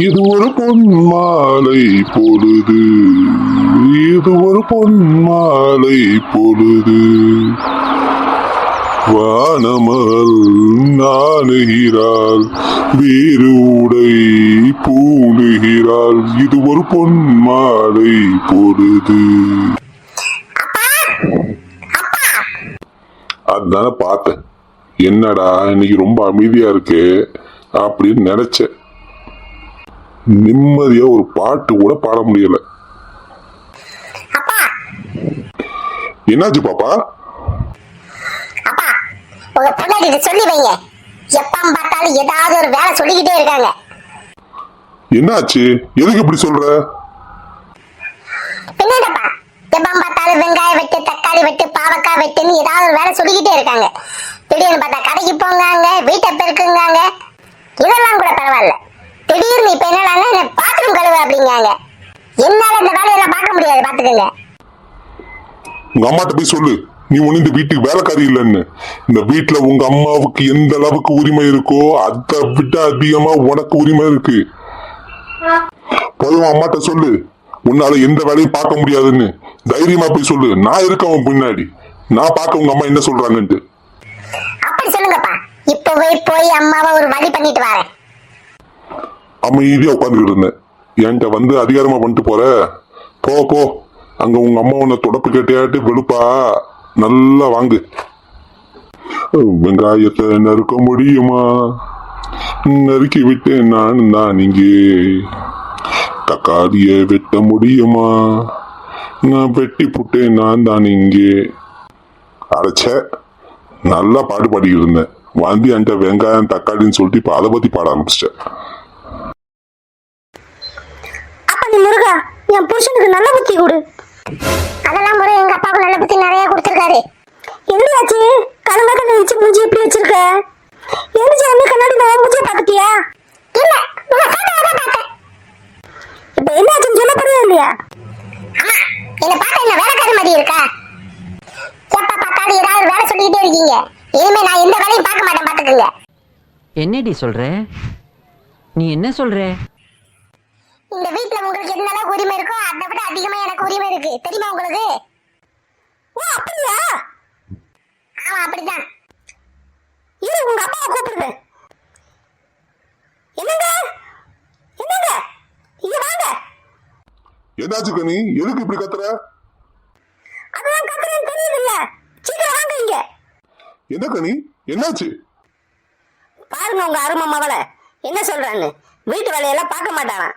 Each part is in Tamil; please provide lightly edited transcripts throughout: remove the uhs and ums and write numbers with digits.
இது ஒரு பொன் மாலை பொழுது, இது ஒரு பொன் மாலை பொழுது, வானமல் நாணுகிறாள், வேறு உடை பூணுகிறாள், இது ஒரு பொன் மாலை பொழுது. அதுதானே பார்த்தேன். என்னடா இன்னைக்கு ரொம்ப அமைதியா இருக்கு அப்படின்னு நினைச்சேன். நிம்மதியா ஒரு பாட்டு கூட பாட முடியல. என்னாச்சு பாப்பா? உங்க பொண்டாட்டி சொல்லி வைங்க. எப்ப பார்த்தாலும் ஏதாவது ஒரு வேலை சொல்லிக்கிட்டே இருக்காங்க. என்னாச்சு? எதுக்கு இப்படி சொல்ற? பின்னாடப்பா எப்ப பார்த்தாலும் வெங்காயம் வெட்டு, தக்காளி வெட்டு, பாவக்காய் வெட்டுன்னு ஏதாவது ஒரு வேலை சொல்லிக்கிட்டே இருக்காங்க. திடீர்னு பார்த்தா கடைக்கு போங்காங்க, வீட்டை பெருக்குங்காங்க. இதெல்லாம் கூட பரவாயில்ல. திடீர்னு இப்ப என்ன பாத்ரூம் கழுவு அப்படிங்காங்க. என்னால இந்த வேலையெல்லாம் பார்க்க முடியாது, பாத்துக்கோங்க. உங்க அம்மாட்ட போய் சொல்லு, நீ ஒண்ணு இந்த வீட்டுக்கு வேலைக்காரி இல்லைன்னு. இந்த வீட்டுல உங்க அம்மாவுக்கு எந்த அளவுக்கு உரிமை இருக்கோ அதை விட அதிகமா உனக்கு உரிமை இருக்கு. போய் உன் அம்மாட்ட சொல்லு, உன்னால எந்த வேலையும் பார்க்க முடியாதுன்னு தைரியமா போய் சொல்லு. நான் இருக்கவன் பின்னாடி, நான் பார்க்க உங்க அம்மா என்ன சொல்றாங்கன்ட்டு. அப்படி சொல்லுங்கப்பா. இப்பவே போய் அம்மாவை ஒரு வழி பண்ணிட்டு வரேன். அமைதியா உட்காந்துக்கிட்டு இருந்தேன். என்கிட்ட வந்து அதிகாரமா பண்ணிட்டு போற? போ போ, அங்க உங்க அம்மா உன்னை தொடப்பு கேட்டையாட்டு வெளுப்பா நல்லா வாங்கு. வெங்காயத்தை நறுக்க முடியுமா? நறுக்கி விட்டேன் நான் தான். நீங்க தக்காளிய வெட்ட முடியுமா? நான் வெட்டி புட்டேன் நான் தான். இங்கே அரைச்ச நல்லா பாட்டு பாடிக்கிட்டு இருந்தேன். வாந்தி என்கிட்ட வெங்காயம் தக்காளின்னு சொல்லிட்டு இப்ப அதை பத்தி பாட ஆரம்பிச்சிட்டேன். முருகா, என் புருஷனுக்கு நல்ல புத்தி கொடு. அதெல்லாம் முறை எங்க அப்பாவுக்கு நல்ல புத்தி நிறைய கொடுத்திருக்காரு. என்னையாச்சு கலங்க வச்சு மூஞ்சி எப்படி வச்சிருக்க? எழுச்சி வந்து கண்ணாடி நான் மூஞ்சியை பார்த்துட்டியா? இல்ல, பார்த்தேன். இப்ப என்னாச்சுன்னு சொல்ல போறியா இல்லையா? அம்மா, என்ன பார்த்தா என்ன வேலைக்காரி மாதிரி இருக்கா? எப்ப பார்த்தாலும் ஏதாவது வேலை சொல்லிக்கிட்டே இருக்கீங்க. இனிமே நான் எந்த வேலையும் பார்க்க மாட்டேன், பாத்துக்கோங்க. என்னடி சொல்ற? நீ என்ன சொல்ற? இந்த வீட்ல உங்களுக்கு என்ன அளவுக்கு உரிமை இருக்கோ அதை விட அதிகமா எனக்கு உரிமை இருக்கு, தெரியுமா உங்களுக்கு? ஓ அப்படியா? ஆமா அப்படிதான். இரு, உங்க அப்பாவை கூப்பிடுங்க. என்னங்க என்னங்க இங்க வாங்க. என்னாச்சு கனி? எதுக்கு இப்படி கத்துற? அதெல்லாம் கத்துறேன்னு தெரியுதுல்ல, சீக்கிரம் வாங்க இங்க. என்ன கனி, என்னாச்சு? பாருங்க உங்க அருமை மவளை என்ன சொல்றான்னு. வீட்டு வேலையெல்லாம் பார்க்க மாட்டானா?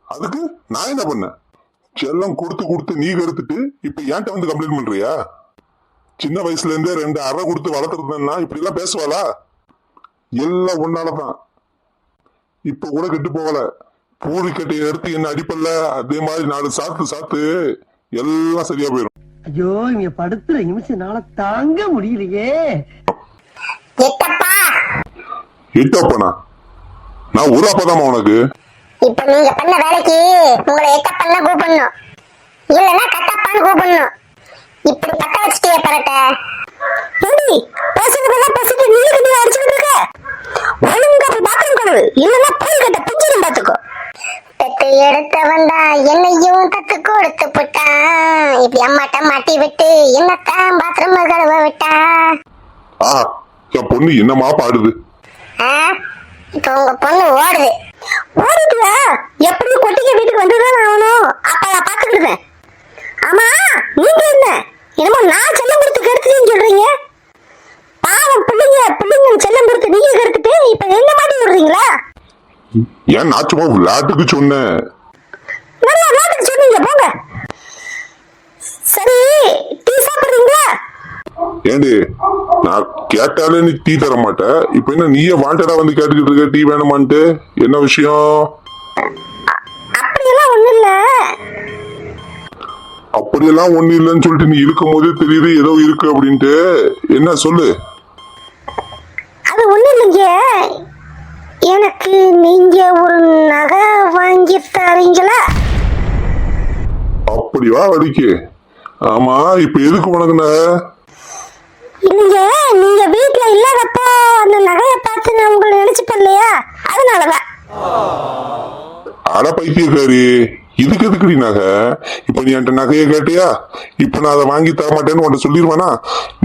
அதுக்கு நான் என்ன பண்ண? செல்லம் கொடுத்து கொடுத்து நீ கருத்துட்டு இப்ப ஏன்ட்ட வந்து கம்ப்ளைண்ட் பண்றியா? சின்ன வயசுல இருந்தே 2 அறை கொடுத்து வளர்த்துருந்தேன்னா இப்படி எல்லாம் பேசுவாளா? எல்லாம் ஒன்னாலதான். இப்ப கூட கெட்டு போகல. பூரி கட்டையை எடுத்து என்ன அடிப்பல்ல, அதே மாதிரி 4 சாத்து எல்லாம் சரியா போயிடும். ஐயோ, இங்க படுத்துற நிமிஷம்னால தாங்க முடியலையே. எட்டப்பனா? நான் ஒரு அப்பதாமா உனக்கு. இப்ப நீங்க பண்ண வேலைக்கு உங்களை எட்டப்பன்னா கூப்பிடணும், இல்லன்னா கட்டப்பான்னு கூப்பிடணும். இப்படி பட்ட வச்சுட்டே பரட்ட பேசுறதெல்லாம் பேசிட்டு நீ அடிச்சுட்டு இருக்க. ஒழுங்கா போய் பாத்ரூம் கழுவு, இல்லன்னா போய் கட்ட பிஞ்சிடும் பாத்துக்கோ. பெத்து எடுத்தவன் தான் என்னையும் தத்து கொடுத்து போட்டான். இப்படி அம்மாட்ட மாட்டி விட்டு என்னத்தான் பாத்ரூம் கழுவ விட்டா. என் பொண்ணு என்னமா பாடுது? இப்ப உங்க பொண்ணு ஓடுது. ஓடிட்டுவா? எப்படி கொட்டிக்க வீட்டுக்கு வந்துதான் ஆகணும். அப்ப நான் பாத்துக்கிடுவேன். ஆமா, நீங்க என்ன என்னமோ நான் செல்லம் கொடுத்து கெடுத்துட்டேன்னு சொல்றீங்க? பாவம் பிள்ளைங்க செல்லம் கொடுத்து நீங்க கெடுத்துட்டு இப்ப என்ன மாட்டி விடுறீங்களா? ஏன் நான் சும்மா விளையாட்டுக்கு சொன்னேன். நல்லா விளையாட்டுக்கு சொன்னீங்க, போங்க. சரி, டீ சாப்பிடுறீங்களா? ஏண்டி, நான் கேட்டாலே நீ டீ தர மாட்டேன். இப்ப என்ன நீயே வாண்டடா வந்து கேட்டுக்கிட்டு இருக்க டீ வேணுமான்ட்டு? என்ன விஷயம்? அப்படியெல்லாம் ஒண்ணு இல்ல. அப்படியெல்லாம் ஒண்ணு இல்லைன்னு சொல்லிட்டு நீ இருக்கும் போதே தெரியுது ஏதோ இருக்கு அப்படின்ட்டு. என்ன சொல்லு? அது ஒண்ணு இல்லைங்க. எனக்கு நீங்க ஒரு நகை வாங்கி தரீங்களா? அப்படிவா வடிக்கு? ஆமா, இப்ப எதுக்கு உனக்கு நகை? இல்லைங்க, நீங்க வீட்டுல இல்லாதப்ப அந்த நகையை பார்த்து நான் உங்களை நினைச்சுப்பேன் இல்லையா, அதனாலதான். அட பைத்தியக்காரி, இதுக்கு எதுக்குடி நகை? இப்ப நீ என்கிட்ட நகையை கேட்டியா? இப்ப நான் அதை வாங்கி தர மாட்டேன்னு உன்ட்ட சொல்லிடுவேனா?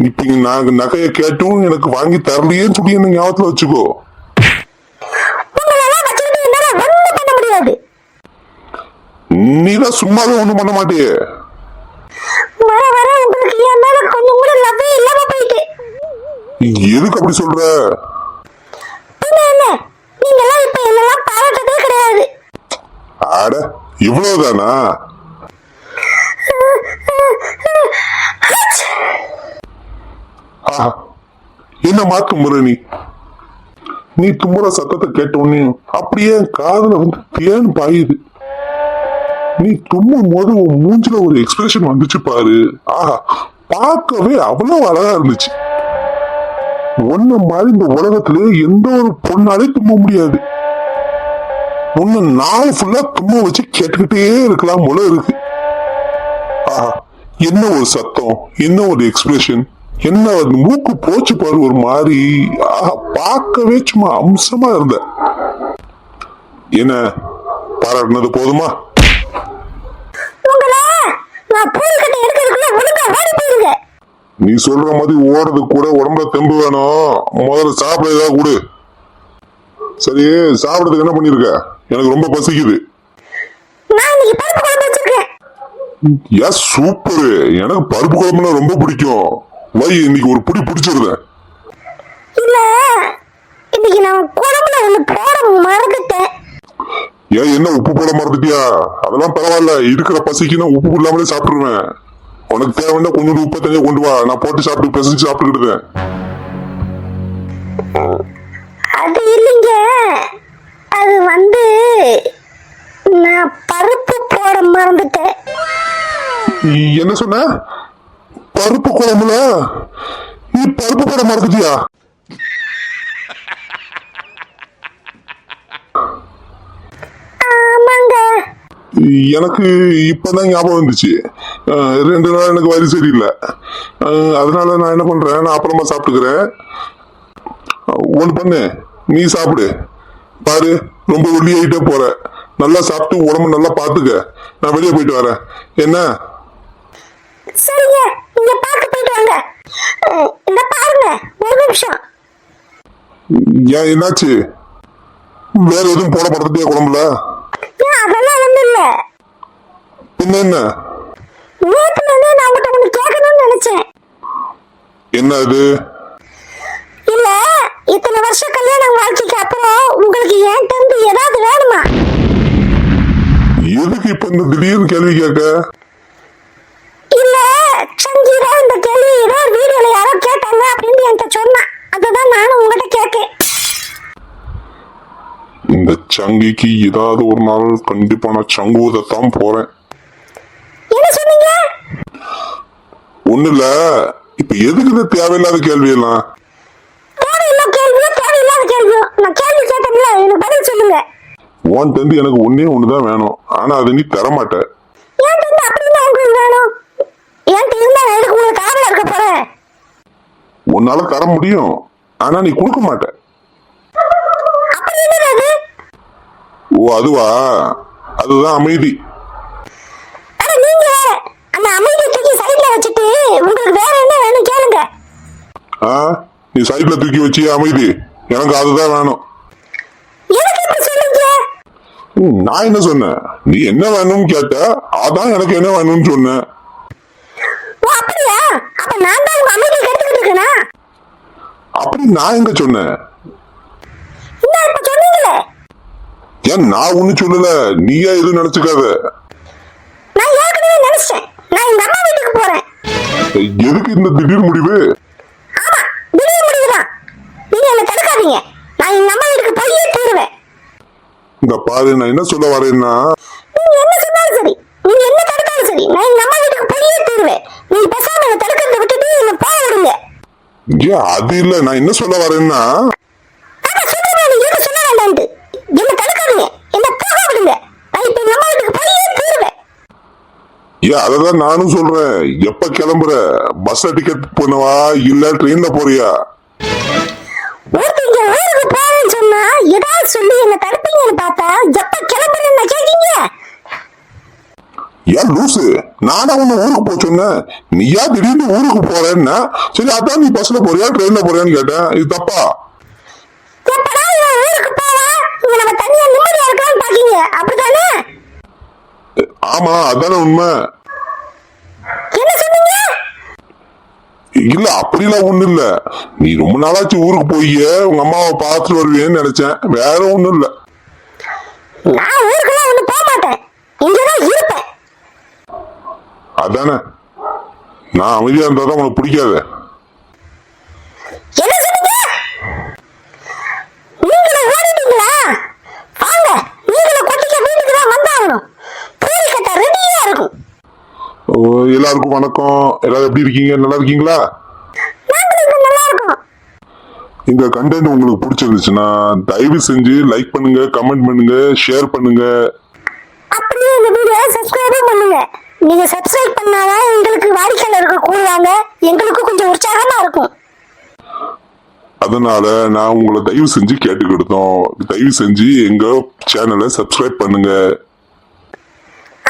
இப்ப நான் நகையை கேட்டும் எனக்கு வாங்கி தரலையேன்னு சொல்லி என்ன ஞாபகத்துல வச்சுக்கோ. உங்களெல்லாம் வச்சுக்கிட்டு என்னால ஒண்ணும் பண்ண முடியாது. நீதான் சும்மாவே ஒண்ணும் பண்ண மாட்டியே. வர வர உங்களுக்கு என் மேல கொஞ்சம் கூட லவ்வே இல்லாம போயிட்டு. எதுக்கு அப்படி சொல்ற? பின்ன என்ன, நீங்கெல்லாம் இப்ப என்னெல்லாம் பாராட்டதே கிடையாது. அட இவ்வளவுதானா? ஆஹா, என்ன மாத்து முறை நீ தும்புற சத்தத்தை கேட்ட உடனே அப்படியே காதுல வந்து தேன் பாயுது. நீ தும்மும் போது உன் மூஞ்சில ஒரு எக்ஸ்பிரஷன் வந்துச்சு பாரு. ஆஹா, பார்க்கவே அவ்வளவு அழகா இருந்துச்சு. ஒன்ன மாதிரி இந்த உலகத்திலே எந்த ஒரு பொண்ணாலே தும்ப முடியாது. உன்னை நாள் ஃபுல்லா தும்ப வச்சு கேட்டுக்கிட்டே இருக்கலாம் போல இருக்கு. ஆஹா, என்ன ஒரு சத்தம், என்ன ஒரு எக்ஸ்பிரஷன், என்ன ஒரு மூக்கு போச்சு பாரு ஒரு மாதிரி. ஆஹா, பார்க்கவே சும்மா அம்சமா இருந்த. என்ன பாராட்டினது போதுமா? உங்கள நான் பூரிக்கட்டை எடுக்கிறதுக்குள்ள ஒழுங்கா ஓடி போயிருங்க. நீ சொல்ற மாதிரி ஓடுறதுக்கு கூட உடம்புல தெம்பு வேணும். முதல்ல சாப்பிட ஏதாவது கொடு. சரி, சாப்பிடறதுக்கு என்ன பண்ணிருக்க? எனக்கு ரொம்ப பசிக்குது. நான் இன்னைக்கு பருப்பு குழம்பு வச்சிருக்கேன். Yes, super. எனக்கு பருப்பு குழம்புனா ரொம்ப பிடிக்கும். வை, இன்னைக்கு ஒரு புடி பிடிச்சிருந்தேன். இல்ல, இன்னைக்கு நான் குழம்புல ஒண்ணு போட மறந்துட்டேன். ஏன், என்ன உப்பு போட மறந்துட்டியா? அதெல்லாம் பரவாயில்ல, இருக்கிற பசிக்கு நான் உப்பு இல்லாமலே சாப்பிட்டுருவேன். உனக்கு தேவைன்னா கொஞ்சம் உப்பு தனியா கொண்டு வா, நான் போட்டு சாப்பிட்டு பிசைஞ்சு சாப்பிட்டுக்கிட்டேன். அது இல்லைங்க, அது வந்து நான் பருப்பு போட மறந்துட்டேன். நீ என்ன சொன்ன? பருப்பு குழம்புல நீ பருப்பு போட மறந்துட்டியா? ஆமாங்க. எனக்கு இப்பதான் ஞாபகம் வந்துச்சு. 2 நாள் எனக்கு வயிறு சரியில்லை. அதனால நான் என்ன பண்றேன், நான் அப்புறமா சாப்பிட்டுக்கிறேன். ஒண்ணு பண்ணு, நீ சாப்பிடு. பாரு, ரொம்ப ஒல்லி ஆயிட்டே போற. நல்லா சாப்பிட்டு உடம்பு நல்லா பாத்துக்க. நான் வெளியே போயிட்டு வரேன். என்ன? சரிங்க, நீங்க பார்க்க போயிட்டு வாங்க. இந்த பாருங்க, ஒரு நிமிஷம். ஏன், என்னாச்சு? வேற எதுவும் போட மறந்துட்டியா குழம்புல? அதெல்லாம் ஒண்ணும் இல்ல. பின்ன என்ன? நேத்துல இருந்தே நான் உங்ககிட்ட ஒண்ணு கேட்கணும்னு நினைச்சேன். என்ன அது? இல்ல, இத்தனை வருஷம் கல்யாண வாழ்க்கைக்கு அப்புறம் உங்களுக்கு ஏன் தம்பி ஏதாவது வேணுமா? எதுக்கு இப்ப இந்த திடீர்னு கேள்வி கேட்க? இல்ல, சங்கீதா இந்த கேள்வி ஏதோ வீடியோல யாரோ கேட்டாங்க அப்படின்னு என்கிட்ட சொன்னா. அதுதான் நானும் உங்ககிட்ட கேட்கேன். இந்த சங்கிக்கு ஏதாவது ஒரு நாள் கண்டிப்பா நான் சங்குவதான் போறேன். என்ன சொன்னீங்க? ஒண்ணு இல்ல, இப்ப எதுக்கு இந்த தேவையில்லாத கேள்வி எல்லாம்? தேவையில்ல கேள்வியோ தேவையில்லாத கேள்வியோ, நான் கேள்வி கேட்டேன்ல, எனக்கு பதில் சொல்லுங்க. உன் தந்து எனக்கு ஒன்னே ஒண்ணுதான் வேணும். ஆனா அதை நீ தரமாட்ட. ஏன் தம்பி அப்படின்னா உங்களுக்கு வேணும்? என்கிட்ட இருந்தா நான் எதுக்கு உங்களுக்கு காவலா இருக்க போறேன்? உன்னால தர முடியும், ஆனா நீ கொடுக்க மாட்ட. அப்படி என்னது அது? ஓ, அதுவா? அதுதான் அமைதி. அட நீங்க வேற, அந்த அமைதியை தூக்கி சைட்ல வச்சுட்டு உங்களுக்கு வேற என்ன வேணும் கேளுங்க. ஆ, நீ சைட்ல தூக்கி வச்சு அமைதி, எனக்கு அதுதான் வேணும். எனக்கு இப்படி சொல்லுங்க. நான் என்ன சொன்னேன்? நீ என்ன வேணும்னு கேட்ட, அதான் எனக்கு என்ன வேணும்னு சொன்னேன். ஓ அப்படியா? அப்ப நான் தான் உங்க அமைதியை கெடுத்துக்கிட்டு இருக்கேனா? அப்படி நான் எங்க சொன்னேன்? என்ன இப்ப சொன்னீங்களே? ஏன், நான் ஒண்ணு சொல்லல, நீயா எதுவும் நினைச்சுக்காத. நான் ஏற்கனவே நினைச்சேன், நான் எங்க அம்மா வீட்டுக்கு போறேன். எதுக்கு இந்த திடீர் முடிவு? ஆமா, திடீர் முடிவுதான். நீங்க என்ன தடுக்காதீங்க, நான் எங்க அம்மா வீட்டுக்கு போயே தீருவேன். இந்த பாரு, நான் என்ன சொல்ல வரேன்னா, நீங்க என்ன சொன்னாலும் சரி, நீங்க என்ன தடுத்தாலும் சரி, நான் எங்க அம்மா வீட்டுக்கு போயே தீருவேன். நீங்க பேசாம என்ன தடுக்கிறத விட்டுட்டு என்ன போக விடுங்க. ஏன் அது இல்ல, நான் என்ன சொல்ல வரேன்னா, ஆமா சொல்லுங்க, நீங்க எதுவும் சொல்ல வேண்டாம்ட்டு. என்ன தடுக்காதீங்க, என்ன போக விடுங்க. நான் இப்ப எங்க அம்மா வீட்டுக்கு போயே தீருவேன். ஏன் அததான் நானும் சொல்றேன். எப்ப கிளம்புற? பஸ்ல டிக்கெட் பண்ணவா இல்ல ட்ரெயின்ல போறியா? ஒருத்தங்க ஊருக்கு போறேன்னு சொன்னா ஏதாவது சொல்லி என்ன தடுப்பீங்கன்னு பார்த்தா எப்ப கிளம்புறேன்னு கேட்டீங்க. ஏன் லூசு, நானா உன்ன ஊருக்கு போக சொன்னேன்? நீயா திடீர்னு ஊருக்கு போறேன்னா சரி அதான் நீ பஸ்ல போறியா ட்ரெயின்ல போறியான்னு கேட்டேன். இது தப்பா? எப்படா இவன் ஊருக்கு போவா இங்க நம்ம தனியா நிம்மதியா இருக்கலாம்னு பாக்கீங்க அப்படித்தானே? ஆமா அதானே உண்மை. என்ன சொன்னீங்க? இல்ல அப்படிலாம் ஒண்ணு இல்ல. நீ ரொம்ப நாளாச்சு ஊருக்கு போய் உங்க அம்மாவை பார்த்துட்டு வருவேன்னு நினைச்சேன், வேற ஒண்ணும் இல்ல. நான் ஊருக்குலாம் ஒண்ணு போக மாட்டேன், இங்கதான் இருப்பேன். அதானே, நான் அமைதியா இருந்தாதான் உனக்கு பிடிக்காது. என்ன சொன்னீங்க? நீங்களும் ஓடிட்டீங்களா? வாங்க, நீங்களும் கொட்டிக்க வீட்டுக்கு தான் வந்தாகணும். பூரி கட்ட ரெடியா இருக்கும். ஓ, எல்லாருக்கும் வணக்கம். எல்லாரும் எப்படி இருக்கீங்க? நல்லா இருக்கீங்களா? நாங்களும் இங்க நல்லா இருக்கோம். இந்த கண்டென்ட் உங்களுக்கு பிடிச்சிருந்துச்சுன்னா தயவு செஞ்சு லைக் பண்ணுங்க, கமெண்ட் பண்ணுங்க, ஷேர் பண்ணுங்க. அப்படியே இந்த வீடியோ சப்ஸ்கிரைப் பண்ணுங்க. நீங்க சப்ஸ்கிரைப் பண்ணாதான் எங்களுக்கு வாடிக்கையாளர்கள் கூடுவாங்க, எங்களுக்கு கொஞ்சம் உற்சாகமா இருக்கும். அதனால நான் உங்களை தயவு செஞ்சு கேட்டுக்கிட்டோம், தயவு செஞ்சு எங்க சேனலை சப்ஸ்கிரைப் பண்ணுங்க.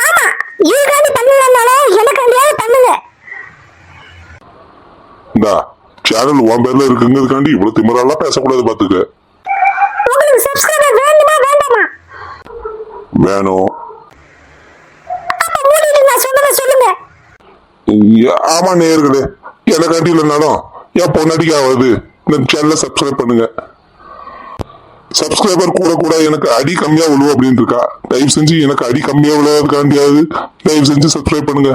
ஆமா, இதுக்காண்டி பண்ணலனாலும் எனக்காண்டியாவது பண்ணுங்க. இந்தா சேனல் உன் பேர்ல இருக்குங்கிறதுக்காண்டி இவ்வளவு திமிரெல்லாம் பேசக்கூடாது பாத்துக்க. உங்களுக்கு சப்ஸ்கிரைபர் வேண்டுமா வேண்டாமா? வேணும். அப்ப மூடிட்டு நான் சொன்னதை சொல்லுங்க. ஆமா நேயர்களே, எனக்காண்டி இல்லைனாலும் என் பொன்னாடிக்கு ஆகுது. இந்த சேனலை சப்ஸ்கிரைப் பண்ணுங்க. சப்ஸ்கிரைபர் கூட கூட எனக்கு அடி கம்மியா விழுவும் அப்படின்னு இருக்கா. தயவு செஞ்சு எனக்கு அடி கம்மியா விழுவதுக்காண்டியாவது தயவு செஞ்சு சப்ஸ்கிரைப் பண்ணுங்க.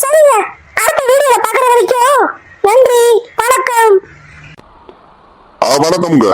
சரிங்க, அடுத்த வீடியோல பாக்குற வரைக்கும் நன்றி, வணக்கம். வணக்கம்ங்க.